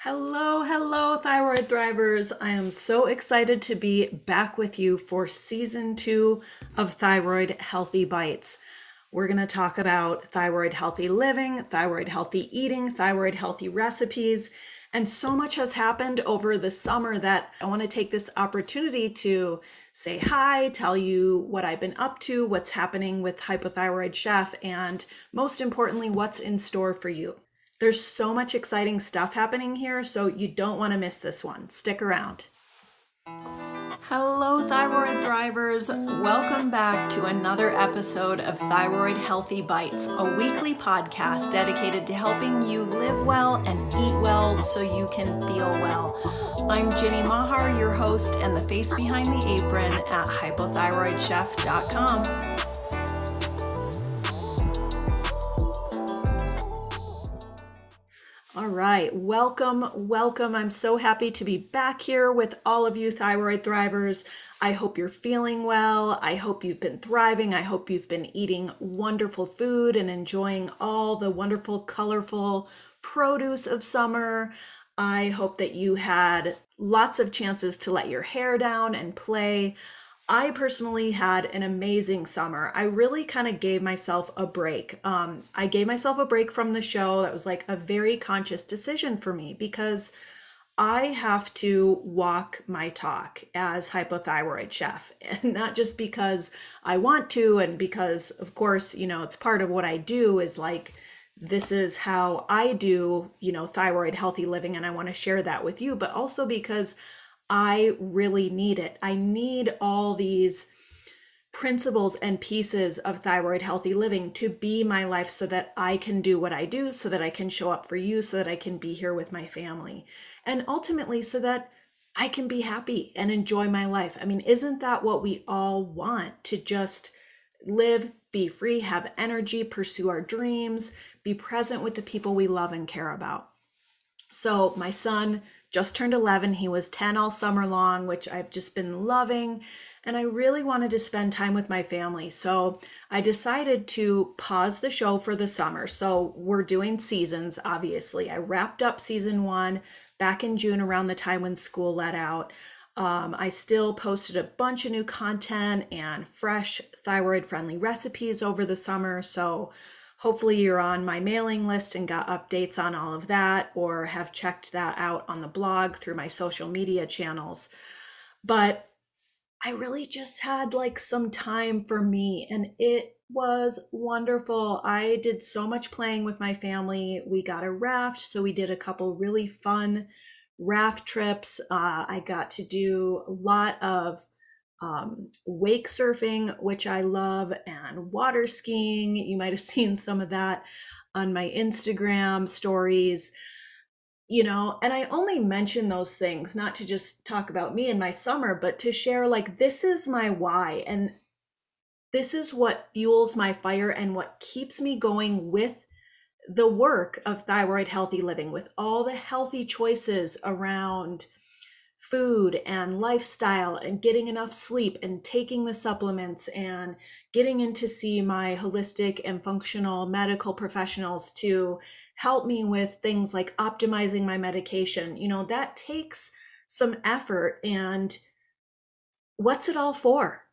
Hello, Thyroid Thrivers. I am so excited to be back with you for season 2 of Thyroid-healthy Bites. We're going to talk about thyroid healthy living, thyroid healthy eating, thyroid healthy recipes, and so much has happened over the summer that I want to take this opportunity to say hi, tell you what I've been up to, what's happening with Hypothyroid Chef, and most importantly, what's in store for you. There's so much exciting stuff happening here, so you don't want to miss this one. Stick around. Hello, Thyroid Thrivers. Welcome back to another episode of Thyroid-healthy Bites, a weekly podcast dedicated to helping you live well and eat well so you can feel well. I'm Ginny Mahar, your host and the face behind the apron at hypothyroidchef.com. All right, welcome. I'm so happy to be back here with all of you Thyroid Thrivers. I hope you're feeling well. I hope you've been thriving. I hope you've been eating wonderful food and enjoying all the wonderful, colorful produce of summer. I hope that you had lots of chances to let your hair down and play. I personally had an amazing summer. I really kind of gave myself a break. I gave myself a break from the show. That was like a very conscious decision for me because I have to walk my talk as Hypothyroid Chef, and not just because I want to and because, of course, it's part of what I do is like, this is how I do, thyroid healthy living, and I want to share that with you, but also because I really need it. I need all these principles and pieces of thyroid healthy living to be my life so that I can do what I do, so that I can show up for you, so that I can be here with my family, and ultimately so that I can be happy and enjoy my life. I mean, isn't that what we all want? To just live, be free, have energy, pursue our dreams, be present with the people we love and care about. So my son just turned 11. He was 10 all summer long, which I've just been loving. And I really wanted to spend time with my family. So I decided to pause the show for the summer. So we're doing seasons, obviously. I wrapped up season 1 back in June around the time when school let out. I still posted a bunch of new content and fresh thyroid-friendly recipes over the summer. So hopefully you're on my mailing list and got updates on all of that, or have checked that out on the blog through my social media channels. But I really just had like some time for me, and it was wonderful. I did so much playing with my family. We got a raft, so we did a couple really fun raft trips. I got to do a lot of wake surfing, which I love, and water skiing. You might have seen some of that on my Instagram stories, and I only mention those things not to just talk about me and my summer, but to share like, this is my why, and this is what fuels my fire and what keeps me going with the work of thyroid healthy living, with all the healthy choices around food and lifestyle and getting enough sleep and taking the supplements and getting in to see my holistic and functional medical professionals to help me with things like optimizing my medication. That takes some effort. And what's it all for?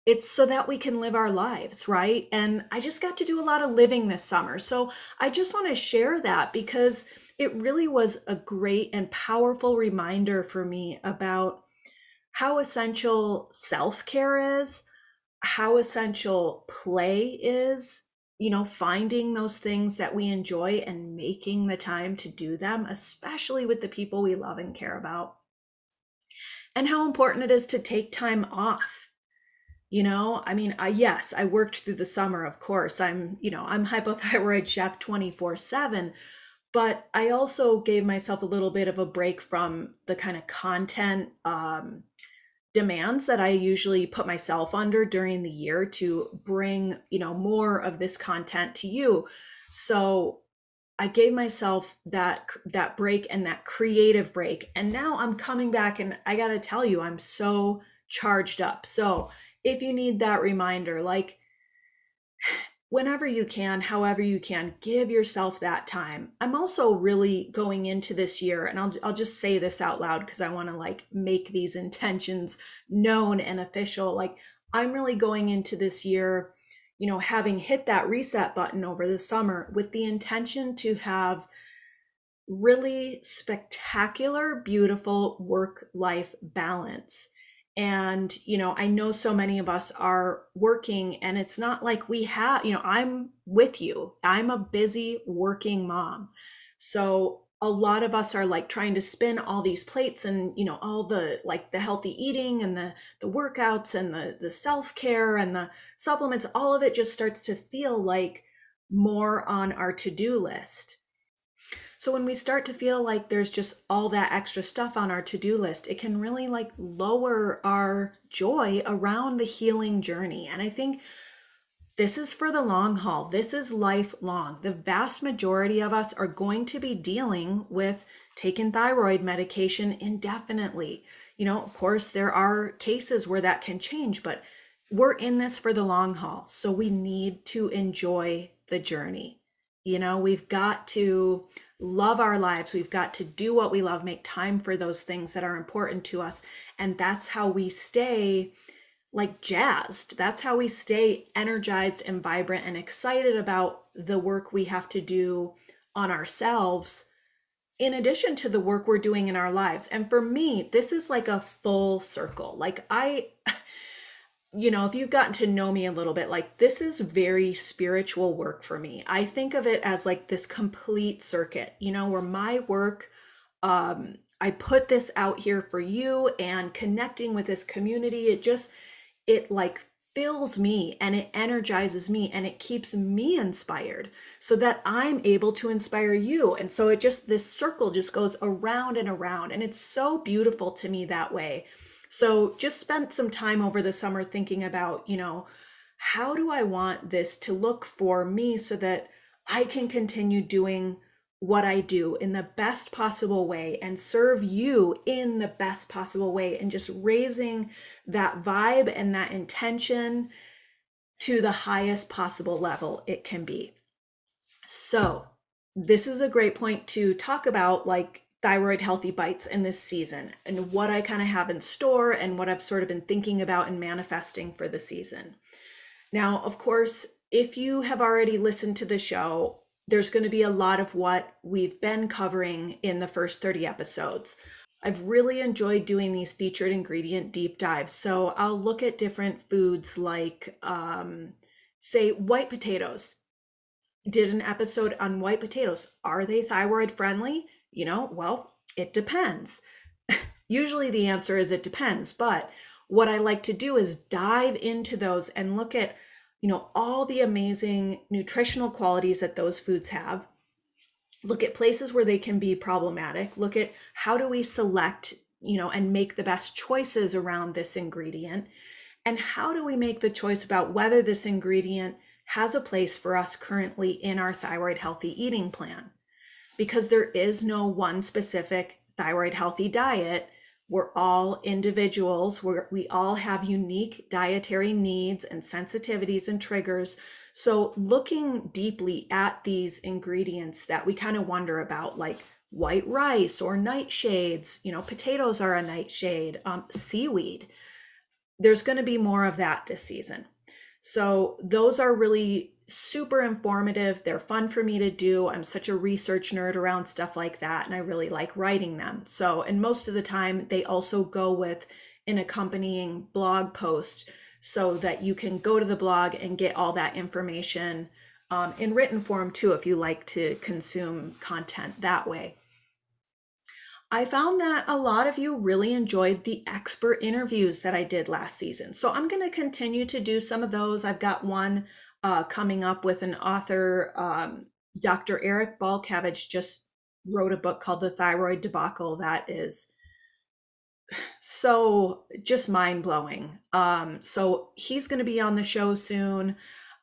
It's so that we can live our lives, right? And I just got to do a lot of living this summer. So I just want to share that because it really was a great and powerful reminder for me about how essential self-care is, how essential play is, finding those things that we enjoy and making the time to do them, especially with the people we love and care about, and how important it is to take time off. Yes, I worked through the summer, of course. I'm Hypothyroid Chef 24/7, but I also gave myself a little bit of a break from the kind of content demands that I usually put myself under during the year to bring, more of this content to you. So I gave myself that break and that creative break. And now I'm coming back, and I got to tell you, I'm so charged up. So if you need that reminder, like, whenever you can, however you can, give yourself that time. I'm also really going into this year, and I'll just say this out loud because I want to like make these intentions known and official. Like, I'm really going into this year, having hit that reset button over the summer with the intention to have really spectacular, beautiful work-life balance. And, I know so many of us are working, and it's not like we have, I'm with you. I'm a busy working mom. So a lot of us are like trying to spin all these plates, and, all the like the healthy eating and the workouts and the self-care and the supplements, all of it just starts to feel like more on our to-do list. So when we start to feel like there's just all that extra stuff on our to-do list, it can really like lower our joy around the healing journey. And I think this is for the long haul. This is lifelong. The vast majority of us are going to be dealing with taking thyroid medication indefinitely. Of course, there are cases where that can change, but we're in this for the long haul. So we need to enjoy the journey. We've got to love our lives. We've got to do what we love, make time for those things that are important to us. And that's how we stay like jazzed. That's how we stay energized and vibrant and excited about the work we have to do on ourselves, in addition to the work we're doing in our lives. And for me, this is like a full circle. Like if you've gotten to know me a little bit, like this is very spiritual work for me. I think of it as like this complete circuit, where my work, I put this out here for you, and connecting with this community, it like fills me and it energizes me and it keeps me inspired so that I'm able to inspire you. And so this circle just goes around and around, and it's so beautiful to me that way. So just spent some time over the summer thinking about, how do I want this to look for me so that I can continue doing what I do in the best possible way and serve you in the best possible way, and just raising that vibe and that intention to the highest possible level it can be. So this is a great point to talk about like Thyroid-healthy bites in this season and what I kind of have in store and what I've sort of been thinking about and manifesting for the season. Now, of course, if you have already listened to the show, there's going to be a lot of what we've been covering in the first 30 episodes. I've really enjoyed doing these featured ingredient deep dives. So I'll look at different foods like, say, white potatoes. Did an episode on white potatoes. Are they thyroid friendly? Well, it depends. Usually the answer is it depends. But what I like to do is dive into those and look at all the amazing nutritional qualities that those foods have. Look at places where they can be problematic. Look at how do we select, and make the best choices around this ingredient. And how do we make the choice about whether this ingredient has a place for us currently in our thyroid healthy eating plan? Because there is no one specific thyroid healthy diet. We're all individuals. We all have unique dietary needs and sensitivities and triggers. So looking deeply at these ingredients that we kind of wonder about, like white rice or nightshades, potatoes are a nightshade, seaweed. There's going to be more of that this season. So those are really super informative. They're fun for me to do. I'm such a research nerd around stuff like that, and I really like writing them. So, and most of the time they also go with an accompanying blog post so that you can go to the blog and get all that information in written form too, if you like to consume content that way. I found that a lot of you really enjoyed the expert interviews that I did last season. So I'm going to continue to do some of those. I've got one coming up with an author. Dr. Eric Balkavage just wrote a book called The Thyroid Debacle that is so just mind-blowing. So he's going to be on the show soon.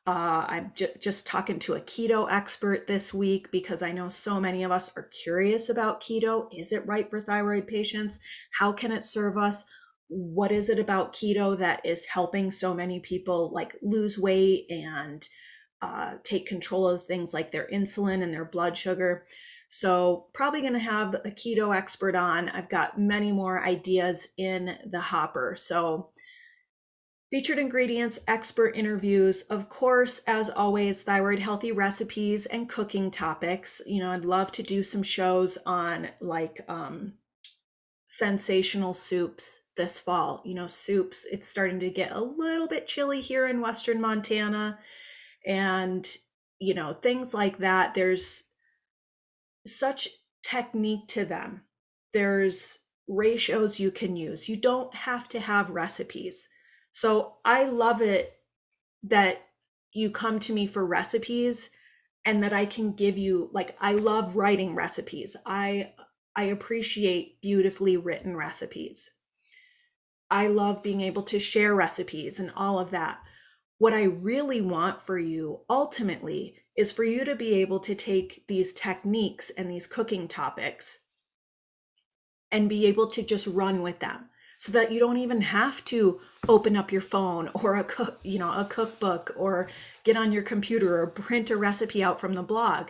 I'm just talking to a keto expert this week because I know so many of us are curious about keto. Is it right for thyroid patients? How can it serve us? What is it about keto that is helping so many people like lose weight and take control of things like their insulin and their blood sugar. So probably going to have a keto expert on. I've got many more ideas in the hopper. So featured ingredients, expert interviews, of course, as always, thyroid healthy recipes and cooking topics. I'd love to do some shows on like sensational soups this fall. Soups, it's starting to get a little bit chilly here in Western Montana. And, things like that. There's such technique to them. There's ratios you can use. You don't have to have recipes. So I love it that you come to me for recipes and that I can give you, like, I love writing recipes. I appreciate beautifully written recipes. I love being able to share recipes and all of that. What I really want for you ultimately is for you to be able to take these techniques and these cooking topics and be able to just run with them so that you don't even have to open up your phone or a cookbook or get on your computer or print a recipe out from the blog.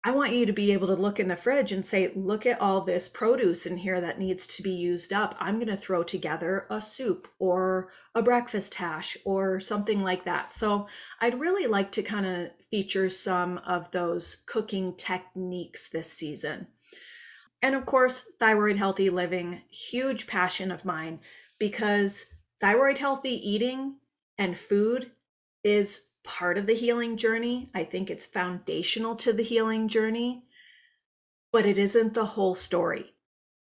I want you to be able to look in the fridge and say, look at all this produce in here that needs to be used up. I'm going to throw together a soup or a breakfast hash or something like that. So I'd really like to kind of feature some of those cooking techniques this season. And of course, thyroid healthy living, huge passion of mine, because thyroid healthy eating and food is part of the healing journey. I think it's foundational to the healing journey, but it isn't the whole story.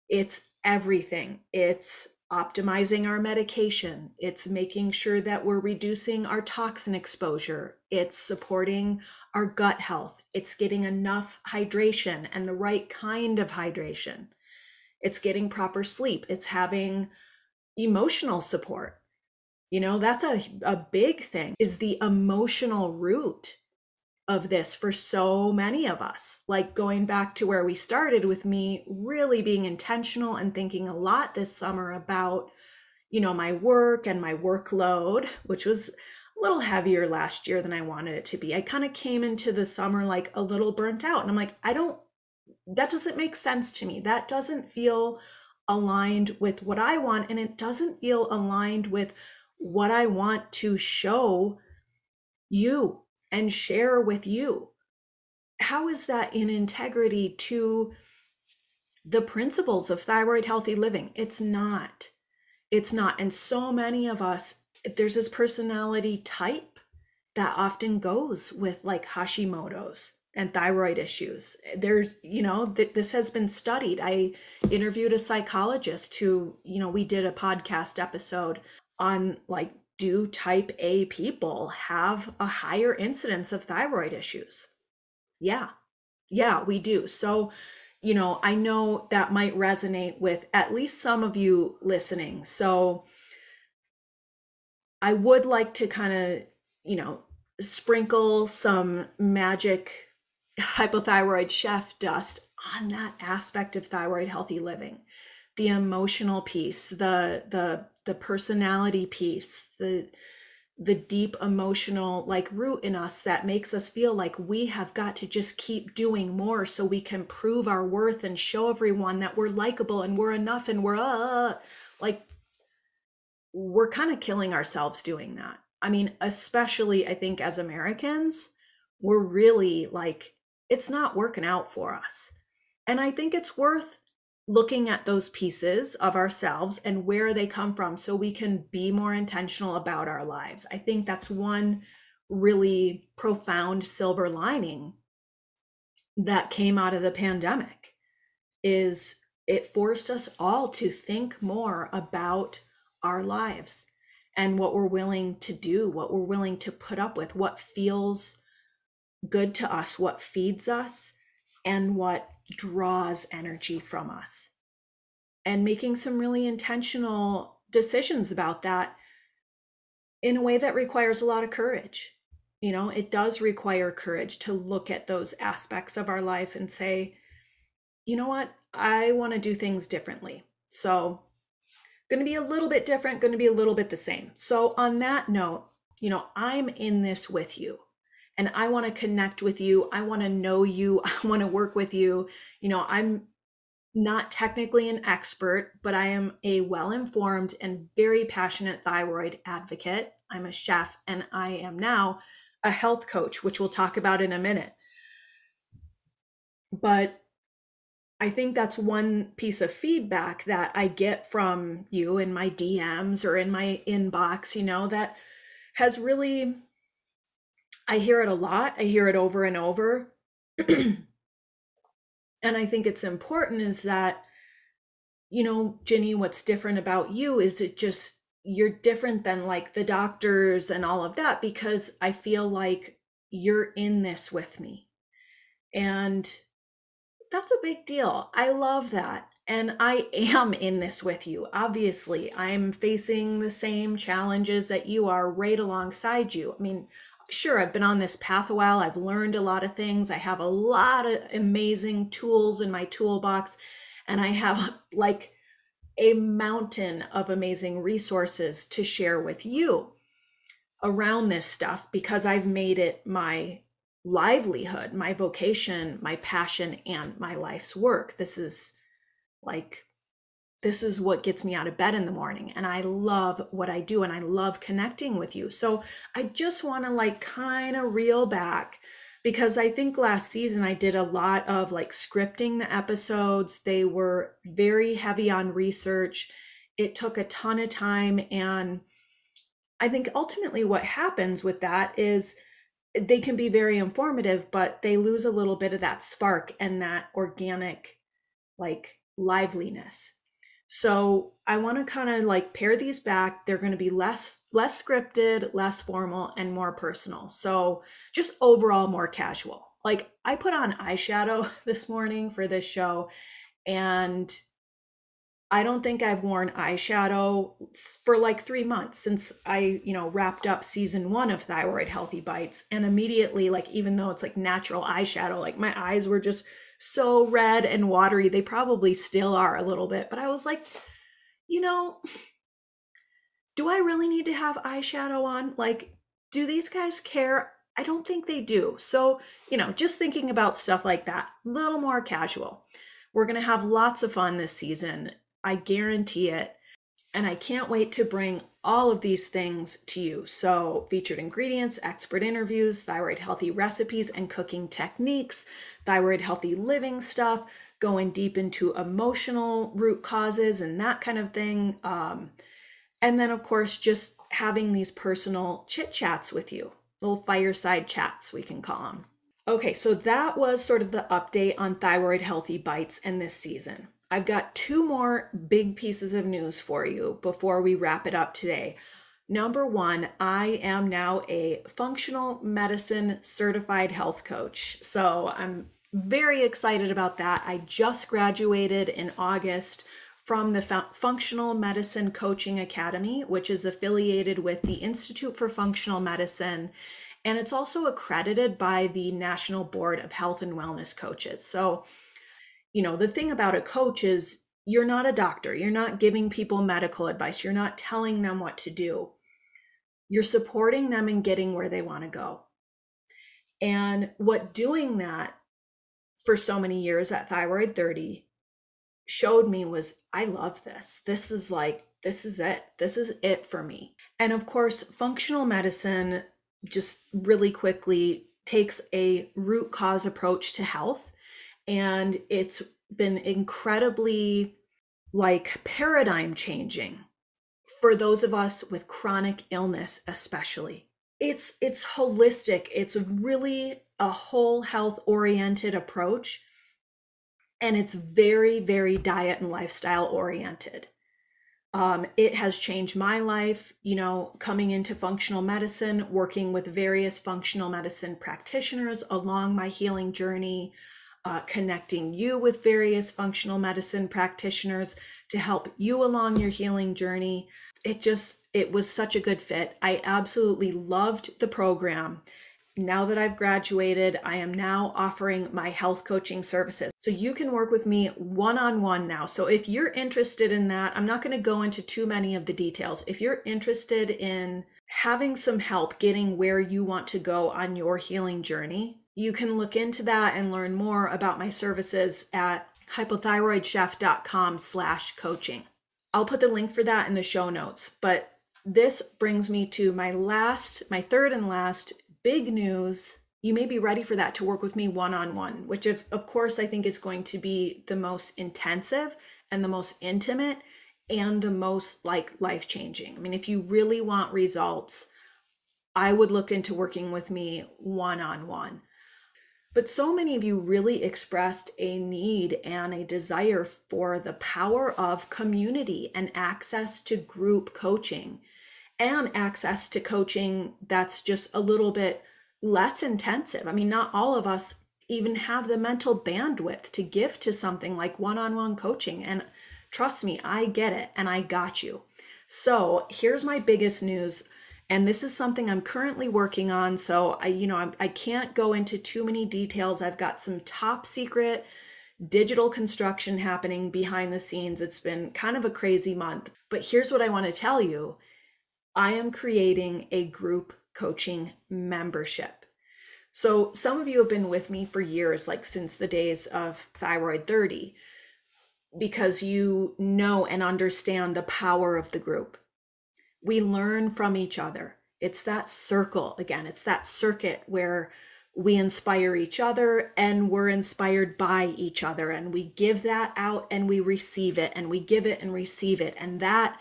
It's everything. It's optimizing our medication. It's making sure that we're reducing our toxin exposure. It's supporting our gut health. It's getting enough hydration and the right kind of hydration. It's getting proper sleep. It's having emotional support. That's a big thing, is the emotional root of this for so many of us. Like going back to where we started with me really being intentional and thinking a lot this summer about, my work and my workload, which was a little heavier last year than I wanted it to be. I kind of came into the summer like a little burnt out. And I'm like, that doesn't make sense to me. That doesn't feel aligned with what I want. And it doesn't feel aligned with what I want to show you and share with you. How is that in integrity to the principles of thyroid healthy living? It's not. And so many of us, there's this personality type that often goes with like Hashimoto's and thyroid issues. There's, this has been studied. I interviewed a psychologist who, we did a podcast episode on like, do type A people have a higher incidence of thyroid issues? Yeah, we do. So, I know that might resonate with at least some of you listening. So I would like to kind of, sprinkle some magic Hypothyroid Chef dust on that aspect of thyroid healthy living. The emotional piece, the personality piece, the deep emotional like root in us that makes us feel like we have got to just keep doing more so we can prove our worth and show everyone that we're likable and we're enough and we're we're kind of killing ourselves doing that. I mean, especially I think as Americans, we're really like, it's not working out for us. And I think it's worth looking at those pieces of ourselves and where they come from so we can be more intentional about our lives. I think that's one really profound silver lining that came out of the pandemic, is it forced us all to think more about our lives and what we're willing to do, what we're willing to put up with, what feels good to us, what feeds us, and what draws energy from us. And making some really intentional decisions about that in a way that requires a lot of courage. It does require courage to look at those aspects of our life and say, you know what, I want to do things differently. So going to be a little bit different, going to be a little bit the same. So on that note, I'm in this with you. and I want to connect with you. I want to know you. I want to work with you. I'm not technically an expert, but I am a well-informed and very passionate thyroid advocate. I'm a chef, and I am now a health coach, which we'll talk about in a minute. But I think that's one piece of feedback that I get from you in my DMs or in my inbox, that has really, I hear it a lot. I hear it over and over. And I think it's important is that, Ginny, what's different about you is you're different than like the doctors and all of that, because I feel like you're in this with me. And that's a big deal. I love that. And I am in this with you. Obviously, I'm facing the same challenges that you are right alongside you. I mean, sure, I've been on this path a while. I've learned a lot of things. I have a lot of amazing tools in my toolbox, and I have like a mountain of amazing resources to share with you around this stuff, because I've made it my livelihood, my vocation, my passion, and my life's work. This is what gets me out of bed in the morning, and I love what I do, and I love connecting with you. So I just want to kind of reel back, because I think last season I did a lot of scripting the episodes. They were very heavy on research. It took a ton of time, and I think ultimately what happens with that is they can be very informative, but they lose a little bit of that spark and that organic liveliness. So I want to kind of pare these back. They're going to be less scripted, less formal, and more personal. So just overall more casual. I put on eyeshadow this morning for this show, and I don't think I've worn eyeshadow for 3 months since I, wrapped up season 1 of Thyroid-healthy Bites. And immediately, even though it's natural eyeshadow, my eyes were just so red and watery. They probably still are a little bit, but I was like, do I really need to have eyeshadow on? Do these guys care? I don't think they do. So, just thinking about stuff like that, a little more casual. We're going to have lots of fun this season. I guarantee it. And I can't wait to bring all of these things to you. So featured ingredients, expert interviews, thyroid healthy recipes and cooking techniques, thyroid healthy living stuff, going deep into emotional root causes and that kind of thing. And then of course, just having these personal chit chats with you, little fireside chats, we can call them. Okay, so that was sort of the update on Thyroid-healthy Bites and this season. I've got 2 more big pieces of news for you before we wrap it up today. Number 1, I am now a functional medicine certified health coach. So I'm very excited about that. I just graduated in August from the Functional Medicine Coaching Academy, which is affiliated with the Institute for Functional Medicine. And it's also accredited by the National Board of Health and Wellness Coaches. So the thing about a coach is you're not a doctor. You're not giving people medical advice. You're not telling them what to do. You're supporting them in getting where they want to go. And what doing that for so many years at Thyroid 30 showed me was I love this. This is it. This is it for me. And of course, functional medicine, just really quickly, takes a root cause approach to health. And it's been incredibly paradigm changing for those of us with chronic illness, especially. It's holistic. It's really a whole health oriented approach. And it's very, very diet and lifestyle oriented. It has changed my life, coming into functional medicine, working with various functional medicine practitioners along my healing journey, connecting you with various functional medicine practitioners to help you along your healing journey. It was such a good fit. I absolutely loved the program. now that I've graduated, I am now offering my health coaching services. So you can work with me one-on-one now. So if you're interested in that, I'm not going to go into too many of the details. If you're interested in having some help getting where you want to go on your healing journey, you can look into that and learn more about my services at hypothyroidchef.com/coaching. I'll put the link for that in the show notes, but this brings me to my third and last big news. You may be ready for that, to work with me one-on-one, which of course I think is going to be the most intensive and the most intimate and the most life-changing. I mean, if you really want results, I would look into working with me one-on-one. But so many of you really expressed a need and a desire for the power of community and access to group coaching, and access to coaching that's just a little bit less intensive. I mean, not all of us even have the mental bandwidth to give to something like one-on-one coaching. And trust me, I get it and I got you. So here's my biggest news. And this is something I'm currently working on. So I can't go into too many details. I've got some top secret digital construction happening behind the scenes. It's been kind of a crazy month, but here's what I want to tell you. I am creating a group coaching membership. So some of you have been with me for years, like since the days of Thyroid 30, because you know and understand the power of the group. We learn from each other. It's that circle again. It's that circuit where we inspire each other and we're inspired by each other, and we give that out and we receive it, and we give it and receive it. And that,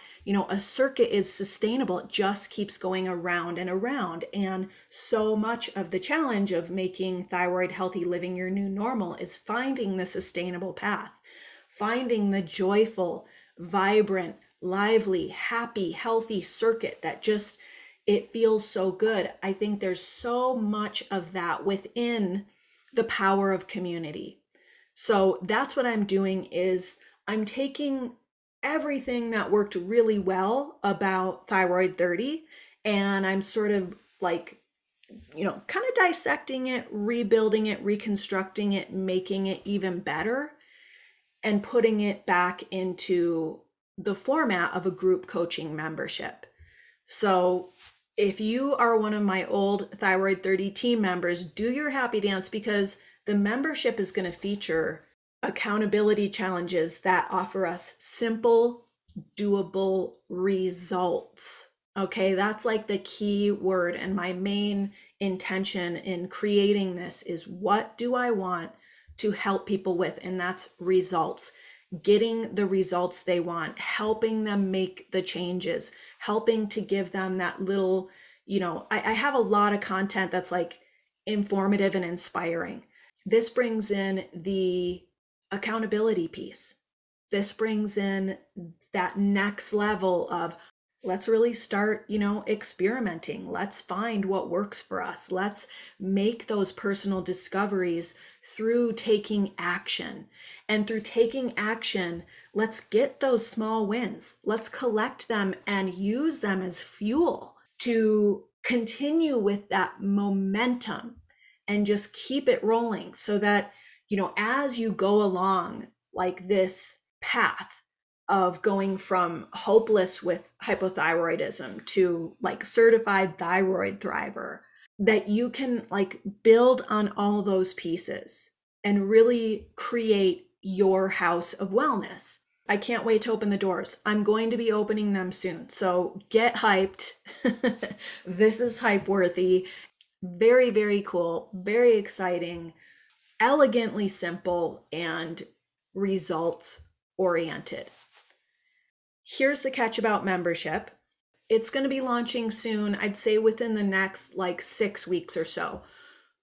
a circuit is sustainable. It just keeps going around and around. And so much of the challenge of making thyroid healthy living your new normal is finding the sustainable path, finding the joyful, vibrant, lively, happy, healthy circuit that just, it feels so good. I think there's so much of that within the power of community. So that's what I'm doing, is I'm taking everything that worked really well about Thyroid 30, and I'm sort of kind of dissecting it, rebuilding it, reconstructing it, making it even better, and putting it back into the format of a group coaching membership. So if you are one of my old Thyroid 30 team members, do your happy dance, because the membership is going to feature accountability challenges that offer us simple, doable results. Okay, that's like the key word. And my main intention in creating this is, what do I want to help people with? And that's results. Getting the results they want, helping them make the changes, helping to give them that little, I have a lot of content that's like informative and inspiring. This brings in the accountability piece. This brings in that next level of, let's really start, experimenting. Let's find what works for us. Let's make those personal discoveries through taking action. And through taking action, let's get those small wins. Let's collect them and use them as fuel to continue with that momentum and just keep it rolling, so that, as you go along like this path of going from hopeless with hypothyroidism to like certified thyroid thriver, that you can build on all those pieces and really create your house of wellness. I can't wait to open the doors. I'm going to be opening them soon. So get hyped. This is hype worthy. Very, very cool. Very exciting. Elegantly simple and results oriented. Here's the catch about membership. It's going to be launching soon. I'd say within the next 6 weeks or so.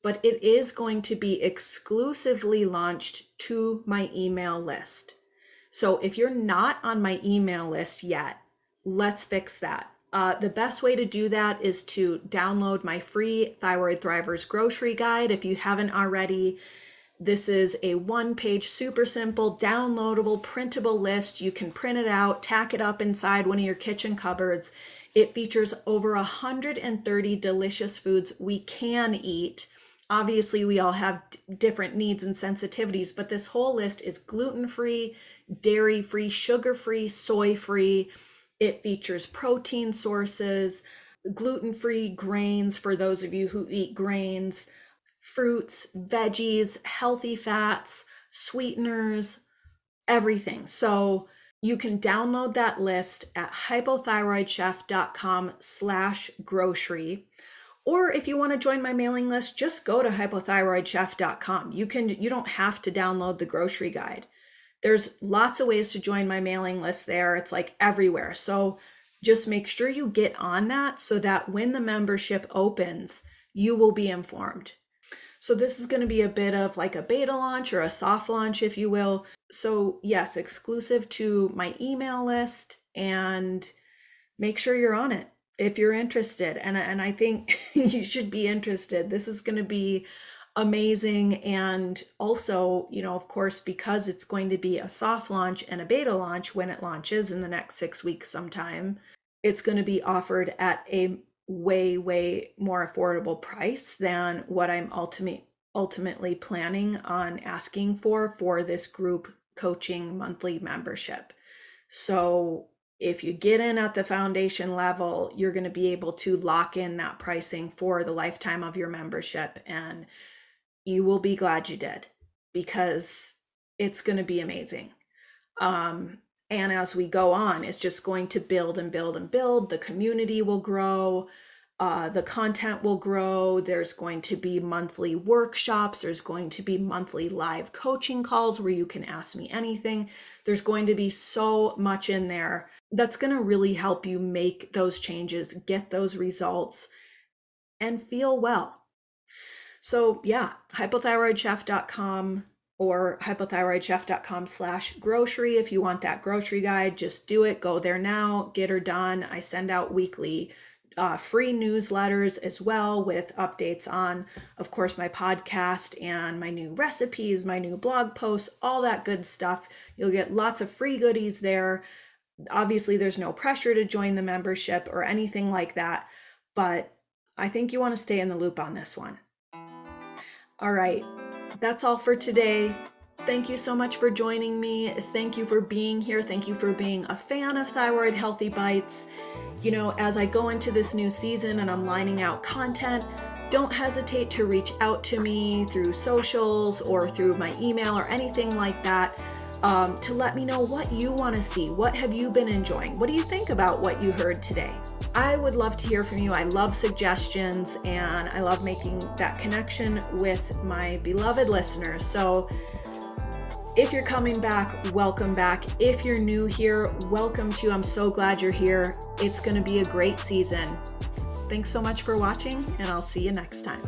But it is going to be exclusively launched to my email list. So if you're not on my email list yet, let's fix that. The best way to do that is to download my free Thyroid Thrivers grocery guide. If you haven't already, this is a one-page, super simple, downloadable, printable list. You can print it out, tack it up inside one of your kitchen cupboards. It features over 130 delicious foods we can eat. Obviously, we all have different needs and sensitivities, but this whole list is gluten-free, dairy-free, sugar-free, soy-free. It features protein sources, gluten-free grains for those of you who eat grains, fruits, veggies, healthy fats, sweeteners, everything. So you can download that list at hypothyroidchef.com/grocery. Or if you want to join my mailing list, just go to hypothyroidchef.com. You don't have to download the grocery guide. There's lots of ways to join my mailing list there. It's like everywhere. So just make sure you get on that so that when the membership opens, you will be informed. So this is going to be a bit of like a beta launch or a soft launch, if you will. So yes, exclusive to my email list, and make sure you're on it if you're interested. And I think you should be interested. This is going to be amazing. And also, of course, because it's going to be a soft launch and a beta launch when it launches in the next 6 weeks sometime, it's going to be offered at a way, way more affordable price than what I'm ultimately planning on asking for this group coaching monthly membership. So if you get in at the foundation level, you're going to be able to lock in that pricing for the lifetime of your membership, and you will be glad you did, because it's going to be amazing. And as we go on, it's just going to build and build and build. The community will grow. The content will grow. There's going to be monthly workshops. There's going to be monthly live coaching calls where you can ask me anything. There's going to be so much in there that's going to really help you make those changes, get those results, and feel well. So yeah, hypothyroidchef.com or hypothyroidchef.com/grocery. If you want that grocery guide, just do it. Go there now, get her done. I send out weekly free newsletters as well with updates on, of course, my podcast and my new recipes, my new blog posts, all that good stuff. You'll get lots of free goodies there. Obviously, there's no pressure to join the membership or anything like that, but I think you want to stay in the loop on this one. All right, that's all for today. Thank you so much for joining me. Thank you for being here. Thank you for being a fan of Thyroid-healthy Bites. As I go into this new season and I'm lining out content, don't hesitate to reach out to me through socials or through my email or anything like that, to let me know what you want to see. What have you been enjoying? What do you think about what you heard today? I would love to hear from you. I love suggestions, and I love making that connection with my beloved listeners. So if you're coming back, welcome back. If you're new here, welcome to. I'm so glad you're here. It's going to be a great season. Thanks so much for watching, and I'll see you next time.